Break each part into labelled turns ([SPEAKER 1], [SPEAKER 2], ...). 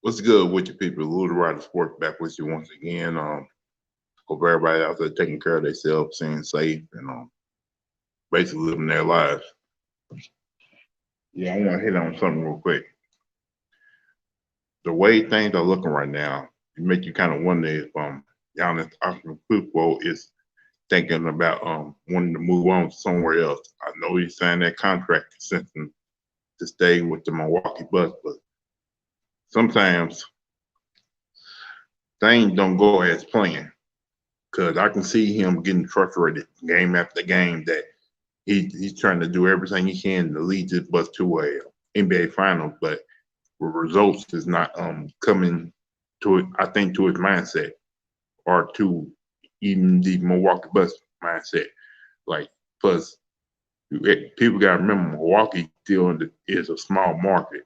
[SPEAKER 1] What's good with you people? Louthewritersports back with you once again. Hope everybody out there taking care of themselves, staying safe, and basically living their lives. Yeah, I want to hit on something real quick. The way things are looking right now, it make you kind of wonder if Giannis Antetokounmpo is thinking about wanting to move on somewhere else. I know he signed that contract to stay with the Milwaukee Bucks, but sometimes things don't go as planned. Because I can see him getting frustrated game after game that he's trying to do everything he can to lead this bus to a NBA Finals, but the results is not coming to it. I think to his mindset or to even the Milwaukee Bucks mindset. Like, plus people got to remember Milwaukee still is a small market,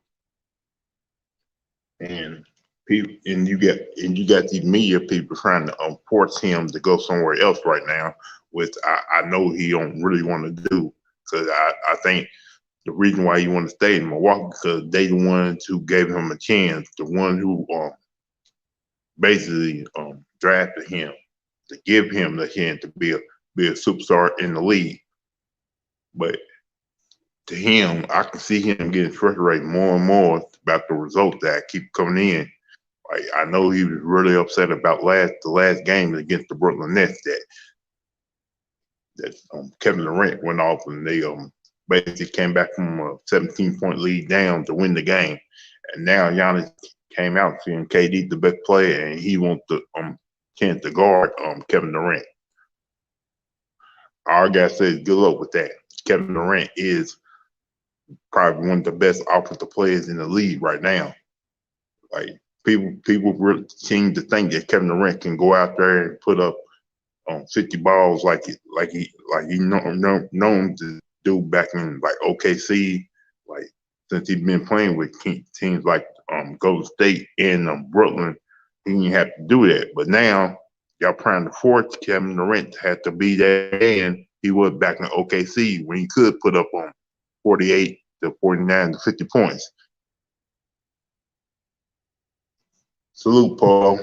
[SPEAKER 1] and people and you got these media people trying to force him to go somewhere else right now, which I know he don't really want to do because I think the reason why he want to stay in Milwaukee because they the ones who gave him a chance, the one who basically drafted him to give him the chance to be a superstar in the league. But to him, I can see him getting frustrated more and more about the results that keep coming in. Like I know he was really upset about the last game against the Brooklyn Nets that Kevin Durant went off and they basically came back from a 17-point lead down to win the game. And now Giannis came out saying KD's the best player and he wants the chance to guard Kevin Durant. All I gotta say is good luck with that. Kevin Durant is probably one of the best offensive players in the league right now. Like people really seem to think that Kevin Durant can go out there and put up 50 balls like he known to do back in like OKC, like since he's been playing with teams like Golden State and Brooklyn, he didn't have to do that. But now y'all trying to force Kevin Durant to have to be that man he was back in OKC when he could put up on 48 to 49 to 50 points. Salute, Paul.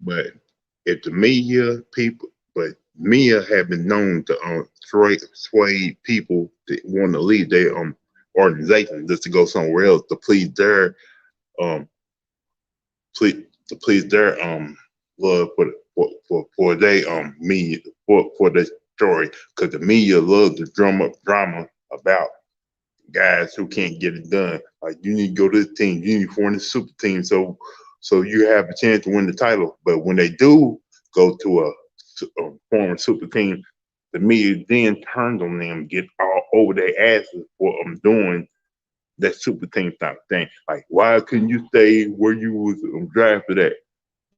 [SPEAKER 1] But if the media people, but media have been known to sway people to want to leave their organization just to go somewhere else to please their um please to please their love for their media for the story because the media loves to drum up drama about guys who can't get it done. Like you need to go to the team, you need to form the super team, so you have a chance to win the title. But when they do go to a former super team, the media then turns on them, get all over their asses for doing that super team type of thing. Like, why couldn't you stay where you was drafted at?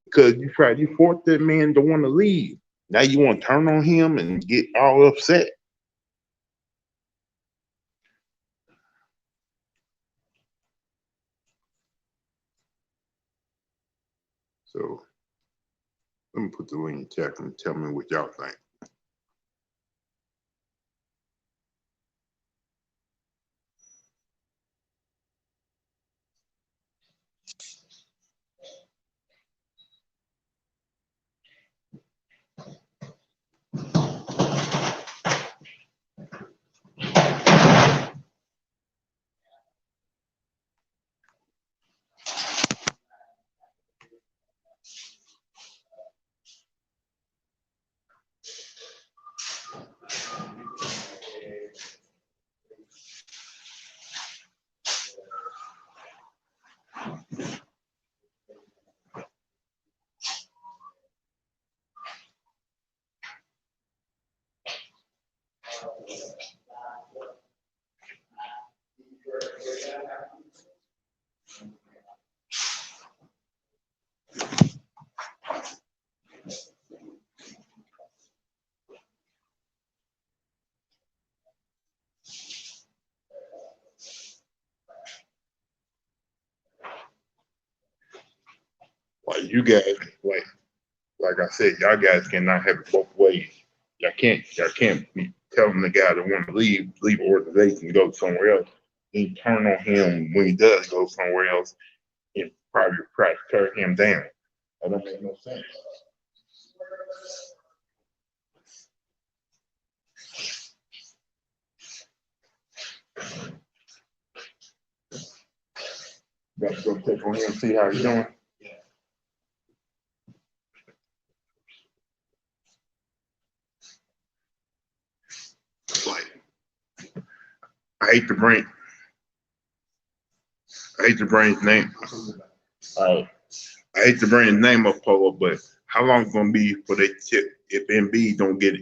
[SPEAKER 1] Because you forced that man to want to leave. Now you want to turn on him and get all upset. So let me put the link in chat and tell me what y'all think. Like you guys, like I said, y'all guys cannot have it both ways. Y'all can't be telling the guy that want to leave the organization to go somewhere else. and turn on him when he does go somewhere else and probably try to tear him down. That don't make no sense. Got to go check on him, see how he's doing. Like, I hate to bring his name. I hate to bring his name up, Polo, but how long it's gonna be for they tip if Embiid don't get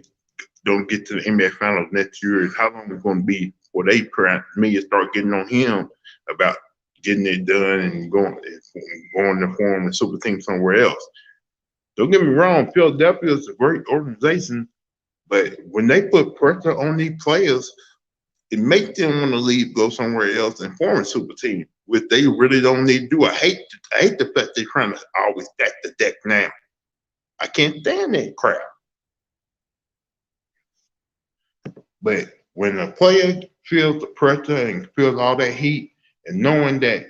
[SPEAKER 1] to the NBA Finals next year? How long it's gonna be for they media start getting on him about getting it done and going to form a super team somewhere else? Don't get me wrong, Philadelphia is a great organization, but when they put pressure on these players, it makes them want to leave, go somewhere else, and form a super team, which they really don't need to do. I hate the fact they're trying to always stack the deck now. I can't stand that crap. But when a player feels the pressure and feels all that heat, and knowing that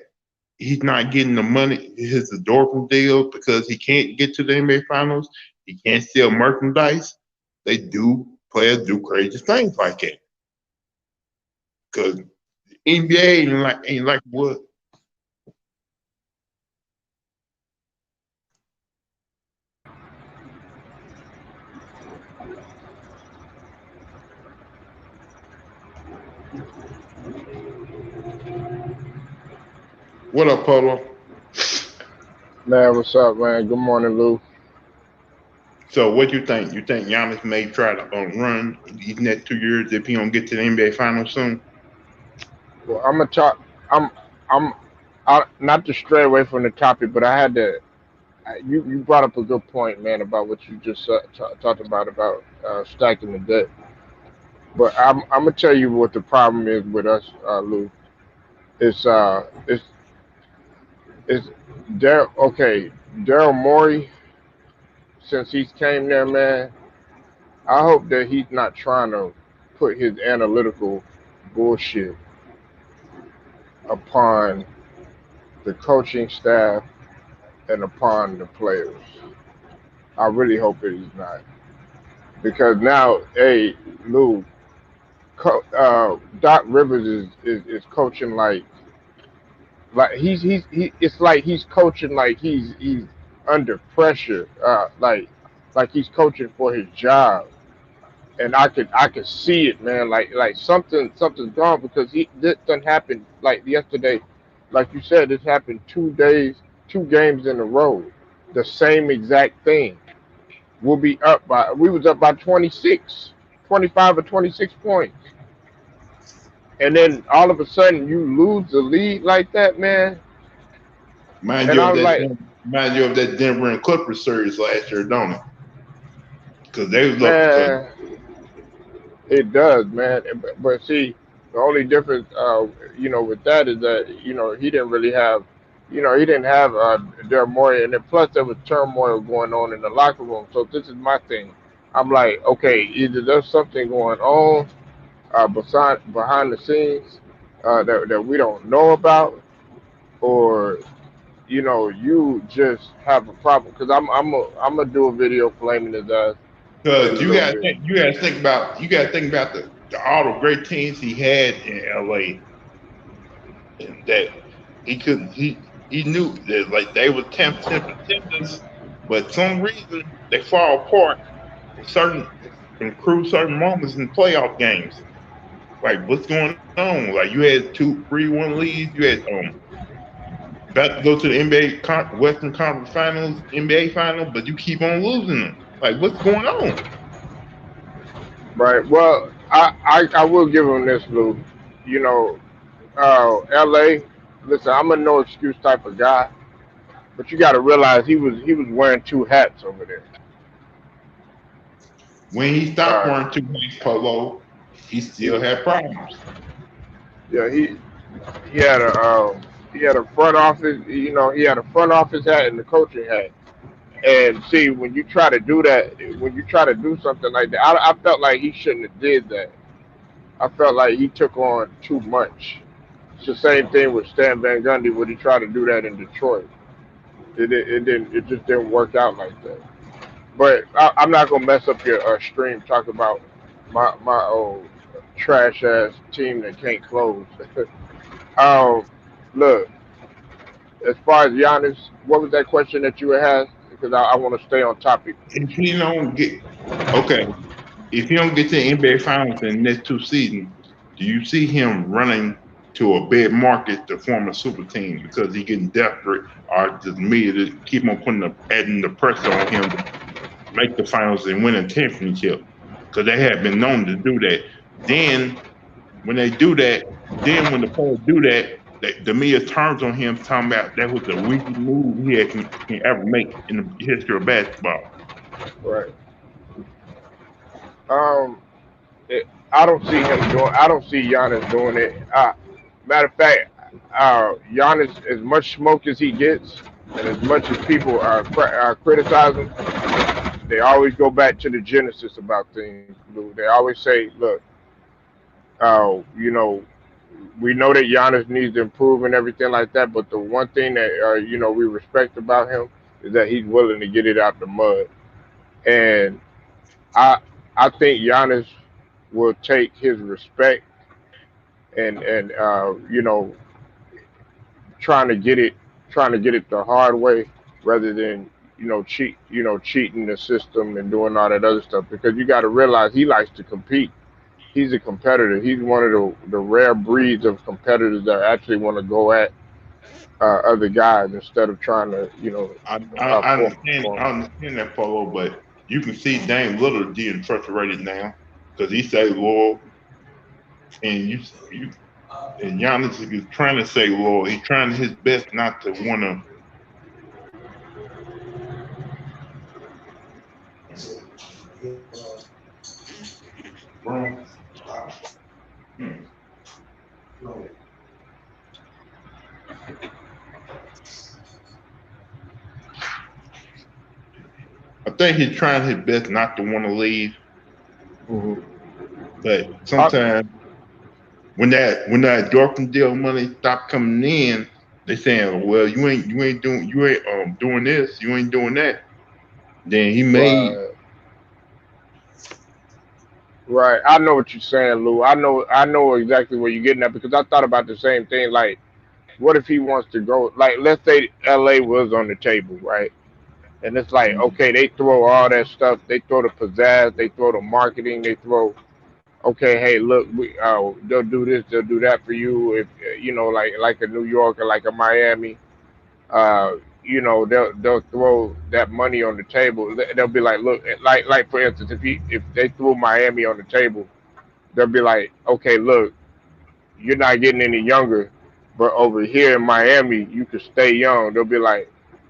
[SPEAKER 1] he's not getting the money, his endorphin deal, because he can't get to the NBA Finals, he can't sell merchandise, players do crazy things like that. Because NBA ain't like what. What up, Polo?
[SPEAKER 2] Man, what's up, man? Good morning, Lou.
[SPEAKER 1] So what you think? You think Giannis may try to run these next 2 years if he don't get to the NBA Finals soon?
[SPEAKER 2] Well, I'm gonna talk. I'm not to stray away from the topic, but I had to. You brought up a good point, man, about what you just talked about stacking the debt. But I'm gonna tell you what the problem is with us, Lou. It's it's it's Daryl. Okay, Daryl Morey. Since he's came there, man, I hope that he's not trying to put his analytical bullshit upon the coaching staff and upon the players. I really hope it is not. Because now, hey, Lou, Doc Rivers is coaching like it's like he's coaching like he's under pressure, like he's coaching for his job. And I could see it, man. Like something's gone because this done happened like yesterday, like you said, this happened 2 days, 2 games in a row, the same exact thing. We was up by 26, 25 or 26 points, and then all of a sudden you lose the lead like that, man.
[SPEAKER 1] Mind
[SPEAKER 2] And
[SPEAKER 1] you
[SPEAKER 2] I
[SPEAKER 1] of
[SPEAKER 2] was
[SPEAKER 1] that
[SPEAKER 2] like,
[SPEAKER 1] mind you of that Denver and Clippers series last year, don't it? Because they was up because
[SPEAKER 2] man, it does, man. But see, the only difference, with that is that he didn't really have, he didn't have Daryl Morey, and then plus there was turmoil going on in the locker room. So this is my thing. I'm like, okay, either there's something going on behind the scenes that we don't know about, or you just have a problem. Because I'm gonna do a video flaming his ass in a
[SPEAKER 1] you
[SPEAKER 2] little
[SPEAKER 1] got
[SPEAKER 2] bit.
[SPEAKER 1] you got to think about all the great teams he had in LA, and that he knew that like they were temp contenders, but some reason they fall apart in certain moments in playoff games. Like what's going on? Like you had 2-3-1 leads. You had about to go to the Western Conference Finals, NBA Finals, but you keep on losing them. Like what's going on?
[SPEAKER 2] Right. Well, I will give him this, Lou. You know, L.A. Listen, I'm a no excuse type of guy, but you got to realize he was wearing two hats over there.
[SPEAKER 1] When he stopped
[SPEAKER 2] Uh,
[SPEAKER 1] wearing 2 weeks polo, he still had problems.
[SPEAKER 2] yeah, he had a front office. He had a front office hat and the coaching hat. And see, when you try to do that, when you try to do something like that, I felt like he shouldn't have did that. I felt like he took on too much. It's the same thing with Stan Van Gundy when he tried to do that in Detroit. It didn't. It just didn't work out like that. But I'm not gonna mess up your stream. Talk about my old trash ass team that can't close. um, look, as far as Giannis, what was that question that you had? Because I want to stay on topic.
[SPEAKER 1] If he don't get okay, if he don't get to the NBA Finals in the next two seasons, do you see him running to a big market to form a super team because he getting desperate, or does the media to keep on adding the pressure on him to make the finals and win a championship? Because they have been known to do that. Then when they do that, then when the players do that, the media turns on him, talking about that was the weakest move can ever make in the history of basketball.
[SPEAKER 2] Right. Um, I don't see him doing. I don't see Giannis doing it. Matter of fact, Giannis, as much smoke as he gets, and as much as people criticize him, they always go back to the genesis about things. Lou. They always say, "Look, you know, we know that Giannis needs to improve and everything like that, but the one thing that we respect about him is that he's willing to get it out the mud." And I I think Giannis will take his respect and trying to get it trying to get it the hard way rather than cheating the system and doing all that other stuff, because you got to realize he likes to compete. He's a competitor. He's one of the rare breeds of competitors that actually want to go at other guys instead of trying to
[SPEAKER 1] I
[SPEAKER 2] form.
[SPEAKER 1] understand that, Polo, but you can see Dame Lillard getting frustrated now because he say loyal, and you and Giannis is trying to say loyal. He's trying his best not to want to. I think he's trying his best not to want to leave,
[SPEAKER 2] Hmm.
[SPEAKER 1] but
[SPEAKER 2] I,
[SPEAKER 1] sometimes when that Dorfman deal money stop coming in, they saying, well, you ain't doing this, you ain't doing that. Then he made
[SPEAKER 2] right, right. I know what you're saying, Lou. I know exactly where you're getting at, because I thought about the same thing. Like, what if he wants to go? Like, let's say LA was on the table, right? And it's like, okay, they throw all that stuff. They throw the pizzazz. They throw the marketing. They throw, okay, hey, look, they'll do this, they'll do that for you. If like a New York or like a Miami, uh, they'll throw that money on the table. They'll be like, look, like for instance, if they threw Miami on the table, they'll be like, okay, look, you're not getting any younger, but over here in Miami, you can stay young. They'll be like,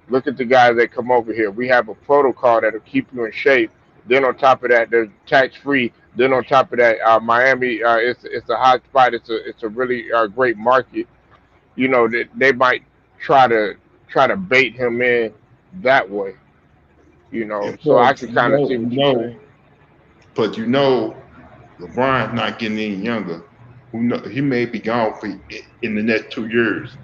[SPEAKER 2] look at the guys that come over here. We have a protocol that'll keep you in shape. Then on top of that, they're tax free. Then on top of that, Miami, it's a hot spot. It's a really great market. They might try to try to bait him in that way.
[SPEAKER 1] and
[SPEAKER 2] So
[SPEAKER 1] plus
[SPEAKER 2] I can kind of see what you're saying.
[SPEAKER 1] but LeBron's not getting any younger. Who know, he may be gone in the next 2 years,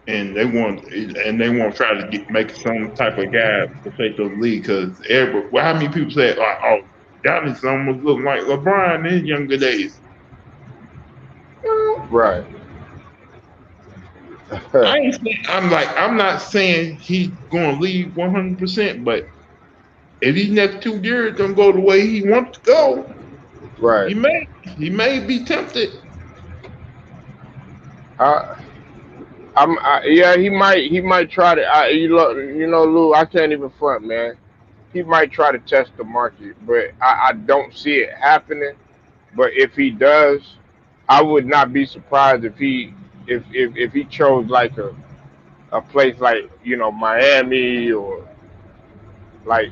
[SPEAKER 1] and they want to try to make some type of guy to take the league because how many people say like, oh, Giannis almost look like LeBron in his younger days.
[SPEAKER 2] Right.
[SPEAKER 1] I'm not saying he's going to leave 100%, but if these next 2 years don't go the way he wants to go,
[SPEAKER 2] Right.
[SPEAKER 1] he may be tempted.
[SPEAKER 2] Uh, yeah, he might try to. Lou, I can't even front, man. He might try to test the market, but I don't see it happening. But if he does, I would not be surprised if he chose like a place like Miami, or like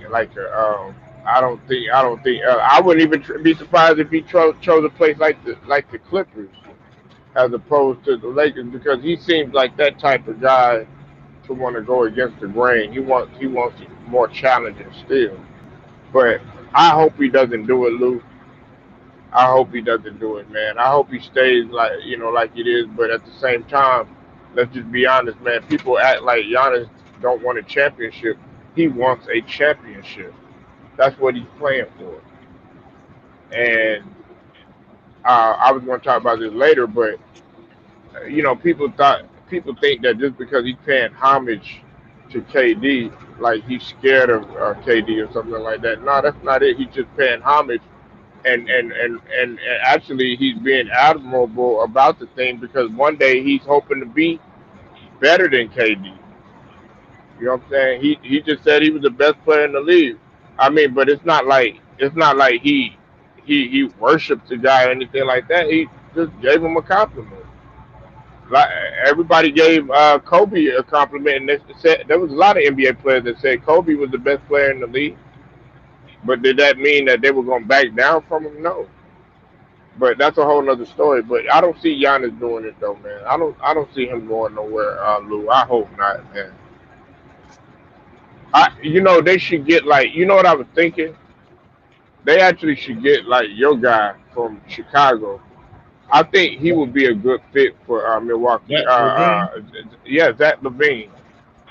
[SPEAKER 2] I wouldn't even be surprised if he chose a place like the Clippers as opposed to the Lakers, because he seems like that type of guy to want to go against the grain. He wants more challenging still. But I hope he doesn't do it, Lou. I hope he doesn't do it, man. I hope he stays like it is. But at the same time, let's just be honest, man. People act like Giannis don't want a championship. He wants a championship. That's what he's playing for. And I was going to talk about this later, but people think that just because he's paying homage to KD, like he's scared of KD or something like that. No, that's not it. He's just paying homage, and actually he's being admirable about the thing because one day he's hoping to be better than KD. You know what I'm saying? He just said he was the best player in the league. I mean, but it's not like he worships the guy or anything like that. He just gave him a compliment. Like everybody gave Kobe a compliment, and they said there was a lot of NBA players that said Kobe was the best player in the league. But did that mean that they were going to back down from him? No. But that's a whole other story. But I don't see Giannis doing it though, man. I don't see him going nowhere, Lou. I hope not, man. They should get like what I was thinking. They actually should get like your guy from Chicago. I think he would be a good fit for Milwaukee.
[SPEAKER 1] That Levine,
[SPEAKER 2] Yeah, Zach Levine.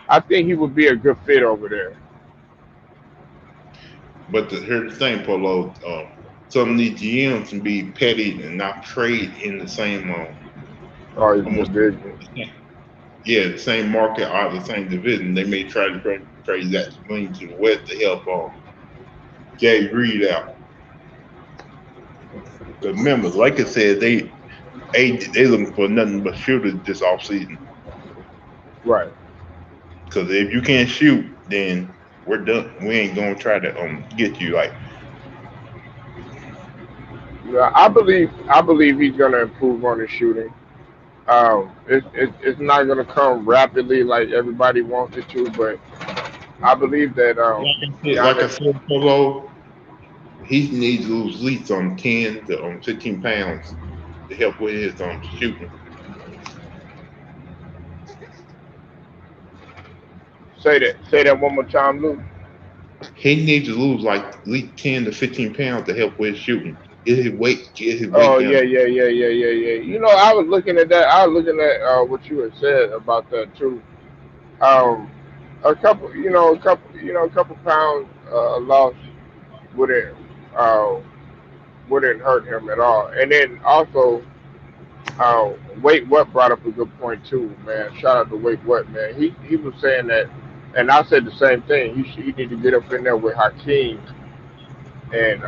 [SPEAKER 2] I think he would be a good fit over there.
[SPEAKER 1] but here's the thing, Polo. Some of these GMs can be petty and not trade in the same
[SPEAKER 2] Or his
[SPEAKER 1] almost
[SPEAKER 2] division.
[SPEAKER 1] yeah the same market or the same division. They may try to trade that Levine to the West to help Jay Reed out. But remember, like I said, they looking for nothing but shooters this offseason.
[SPEAKER 2] Right.
[SPEAKER 1] Because if you can't shoot, then we're done. We ain't gonna try to get you. Like
[SPEAKER 2] Yeah, I believe he's gonna improve on his shooting. It's not gonna come rapidly like everybody wants it to, but I believe that
[SPEAKER 1] like I
[SPEAKER 2] Giannis.
[SPEAKER 1] said, Polo, he needs to lose at least 10 to 15 pounds to help with his shooting.
[SPEAKER 2] Say that one more time, Luke.
[SPEAKER 1] He needs to lose like at least 10 to 15 pounds to help with his shooting. Get his weight
[SPEAKER 2] Oh
[SPEAKER 1] down.
[SPEAKER 2] yeah, yeah, yeah, yeah, yeah, yeah. I was looking at that. I was looking at what you had said about that too. Um, a couple pounds loss wouldn't uh, wouldn't hurt him at all. And then also, Wait What brought up a good point too, man. Shout out to Wait What, man. He was saying that, and I said the same thing. He need to get up in there with Hakeem and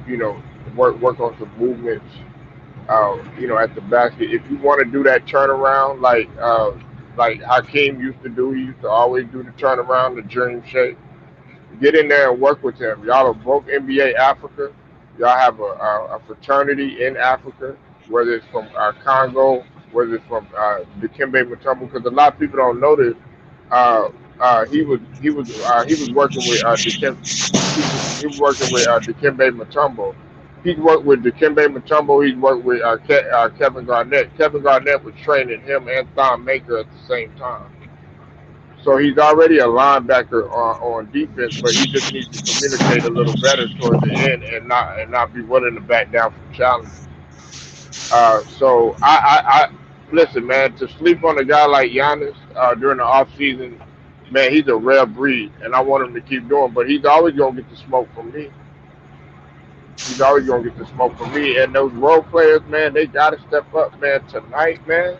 [SPEAKER 2] you know work on some movements. At the basket. If you want to do that turnaround, like Hakeem used to do, he used to always do the turnaround, the dream shake. Get in there and work with him. Y'all are both NBA Africa. Y'all have a fraternity in Africa, whether it's from Congo, whether it's from Dikembe Mutombo, because a lot of people don't know this. He was working with he was working with Dikembe Mutombo. He's worked with Dikembe Mutombo. He's worked with Kevin Garnett. Kevin Garnett was training him and Thon Maker at the same time. So he's already a linebacker on defense, but he just needs to communicate a little better towards the end and not be willing to back down from challenges. So I listen, man. To sleep on a guy like Giannis during the off season, man, he's a rare breed, and I want him to keep doing. But he's always gonna get the smoke from me. He's always gonna get the smoke from me. And those role players, man, they gotta step up, man. Tonight, man.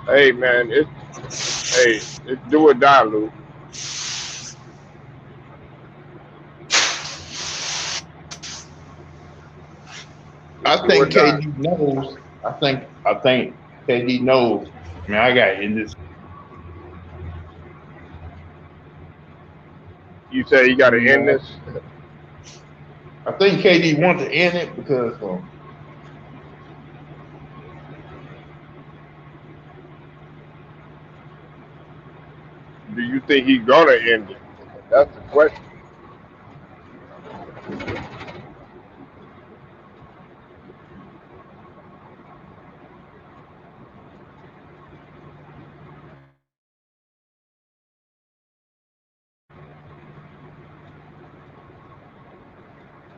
[SPEAKER 2] Hey, man, it's do or die, Luke. It's
[SPEAKER 1] I
[SPEAKER 2] do or
[SPEAKER 1] think
[SPEAKER 2] die.
[SPEAKER 1] KD knows. I think KD knows. Man, I got in this.
[SPEAKER 2] You say you got to end this.
[SPEAKER 1] I think KD wants to end it because
[SPEAKER 2] Do you think he's gonna end it? That's the question.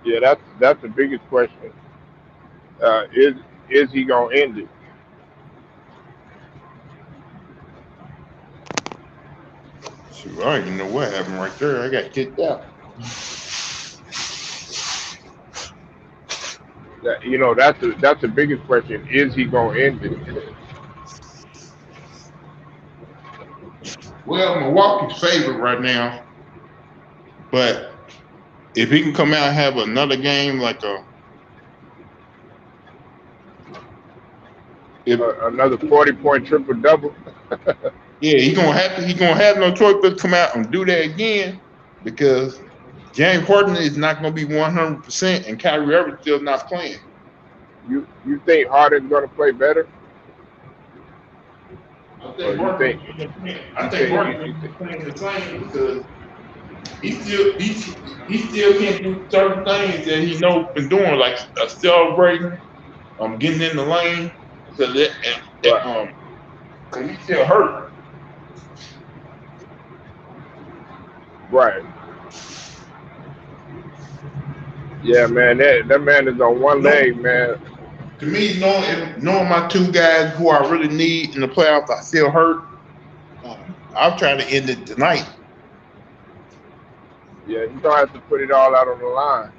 [SPEAKER 2] Yeah, that's the biggest question. Is he gonna end it?
[SPEAKER 1] Shoot, I don't even know what happened right there. I got kicked out.
[SPEAKER 2] That's the biggest question. Is he gonna end it?
[SPEAKER 1] Well, Milwaukee's favorite right now, but if he can come out and have another game like a if
[SPEAKER 2] Another 40-point triple double.
[SPEAKER 1] yeah, he gonna have no choice but to come out and do that again because James Harden is not gonna be 100% and Kyrie Irving still not playing.
[SPEAKER 2] You think Harden's gonna play better,
[SPEAKER 1] I
[SPEAKER 2] or
[SPEAKER 1] think Harden I think Harden is playing the same because he still can't do certain things that he knows been doing, like celebrating, getting in the lane. So that
[SPEAKER 2] right?
[SPEAKER 1] cause he's still hurt.
[SPEAKER 2] Right. Yeah, man. That man is on one
[SPEAKER 1] No,
[SPEAKER 2] leg, man.
[SPEAKER 1] to me, knowing my two guys who I really need in the playoffs, I still hurt. I'll try to end it tonight.
[SPEAKER 2] Yeah, you don't have to put it all out on the line.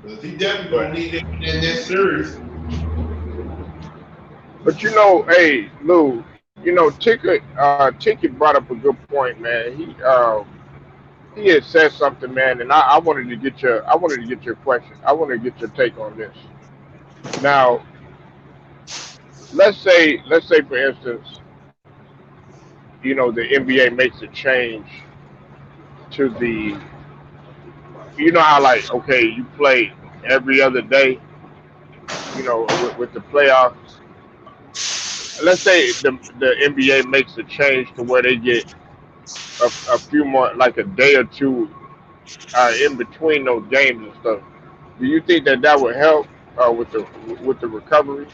[SPEAKER 1] Cause he definitely
[SPEAKER 2] But
[SPEAKER 1] gonna need it in this series.
[SPEAKER 2] hey, Lou, Ticket brought up a good point, man. He had said something, man, and I wanted to get your question. I wanted to get your take on this. Now, let's say for instance, the NBA makes a change to how, like, okay, you play every other day, with the playoffs. Let's say the NBA makes a change to where they get a few more, like a day or two, in between those games and stuff. Do you think that would help, with the recovery?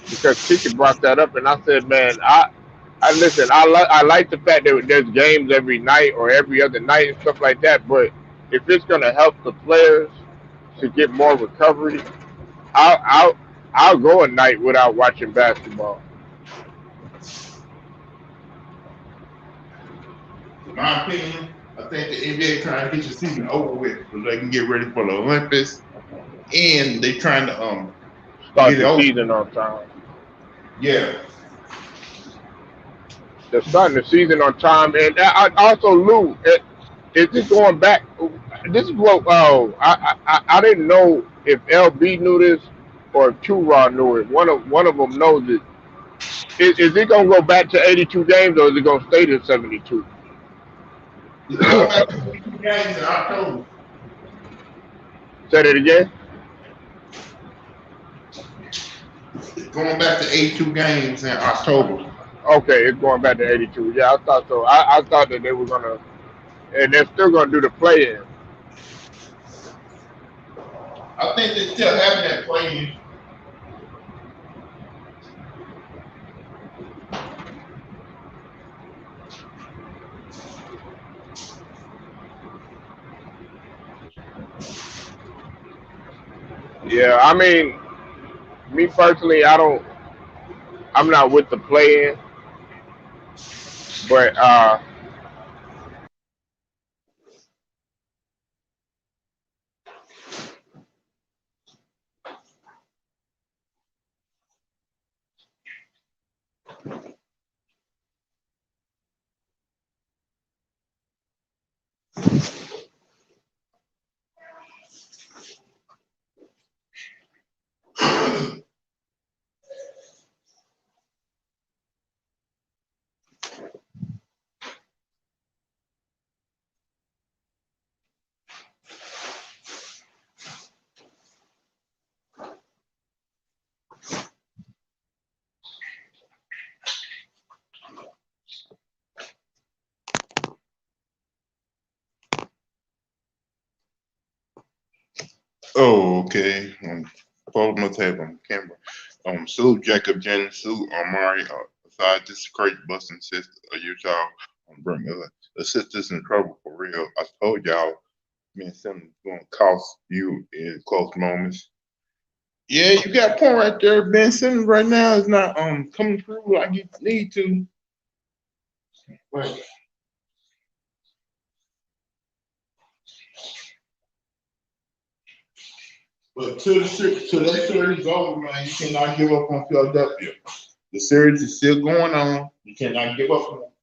[SPEAKER 2] Because Ticket brought that up, and I said, man, I listen. I like the fact that there's games every night or every other night and stuff like that. But if it's gonna help the players to get more recovery, I'll I'll I'll go a night without watching basketball.
[SPEAKER 1] In my opinion, I think the NBA trying to get the season over with so they can get ready for the Olympics, and they trying to
[SPEAKER 2] Start
[SPEAKER 1] get it
[SPEAKER 2] the
[SPEAKER 1] over.
[SPEAKER 2] season on time.
[SPEAKER 1] Yeah,
[SPEAKER 2] They're starting the season on time, and also, Lou, is this going back? This is what I didn't know if LB knew this or if Two Raw knew it. One of them knows it. Is it gonna go back to 82 games, or is it gonna stay to 72?
[SPEAKER 1] it's going back to 2 games in October.
[SPEAKER 2] Say that again.
[SPEAKER 1] It's going back to 82 games in October.
[SPEAKER 2] Okay, it's going back to 82. Yeah, I thought so. I thought that they were gonna, and they're still gonna do the play-in.
[SPEAKER 1] I think they still having that playing.
[SPEAKER 2] Yeah, I mean, me personally, I'm not with the play-in, but
[SPEAKER 1] Oh, okay. Paul must have on camera. Salute Jacob Jennings, salute Amari. Aside this crazy busting sister of your child. Bring up. the sister's in trouble for real. I told y'all, man, something's gonna cost you in close moments. Yeah, you got a point right there. Ben Simmons right now is not coming through like you need to. But to that series over, man, you cannot give up on Philadelphia. The series is still going on. You cannot give up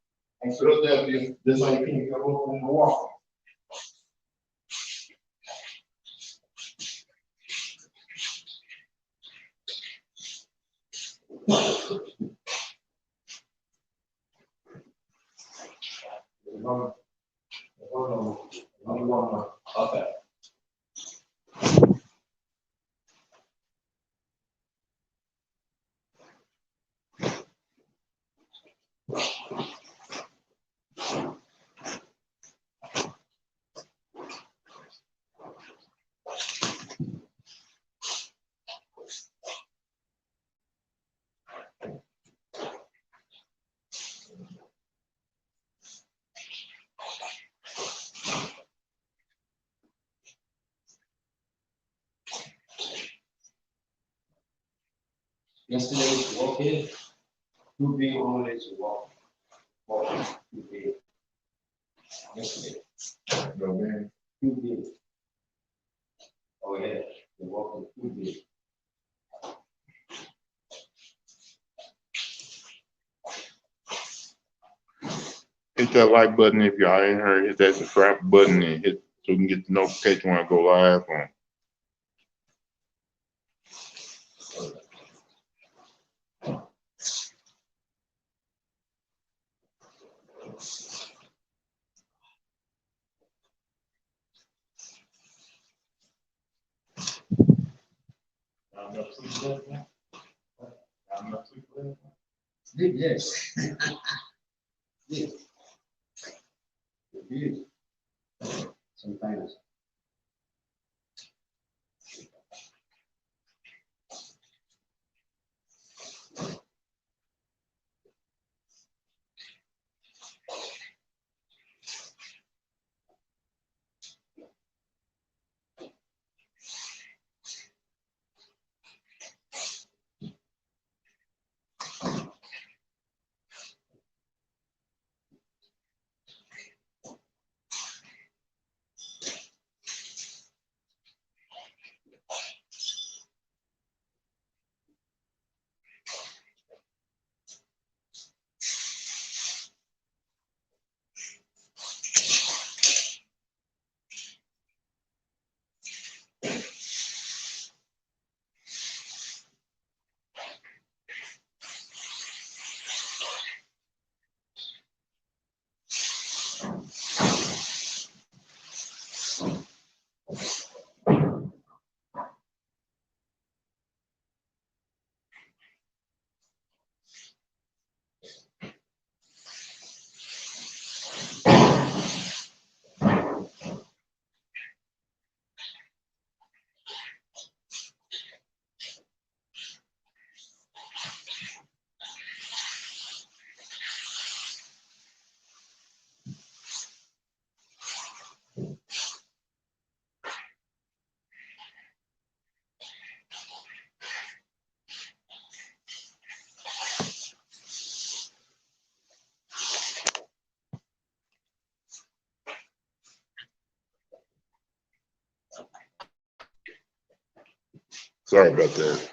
[SPEAKER 1] on Philadelphia. Just like you can't give up on Milwaukee.
[SPEAKER 3] Okay. Yesterday, walking, 2 big only to walk. Walking, 2 big. Yesterday,
[SPEAKER 1] No, man.
[SPEAKER 3] 2 big. Oh, yeah, the walking, 2 big.
[SPEAKER 1] Hit that like button if y'all ain't heard. Hit that subscribe button and hit so you can get the notification when I go live on.
[SPEAKER 3] Big, yes. Big. Big. Sometimes.
[SPEAKER 1] Sorry about that.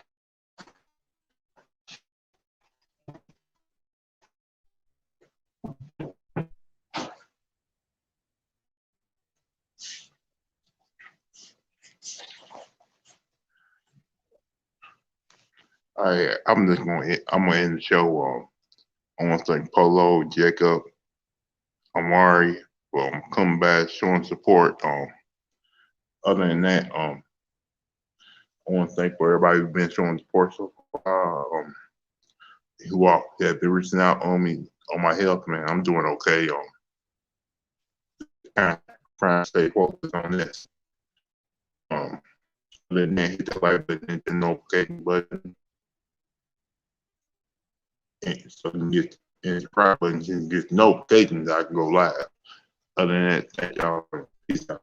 [SPEAKER 1] I'm gonna end the show. I want to thank Polo, Jacob, Amari for coming back, showing support. Other than that, I want to thank for everybody who's been showing support so far. Who all have been reaching out on me on my health, man. I'm doing okay. Trying to stay focused on this. Other than that, hit the like button and the notification button, and so you can get and subscribe button, you can get notifications that I can go live. Other than that, thank y'all. Peace out.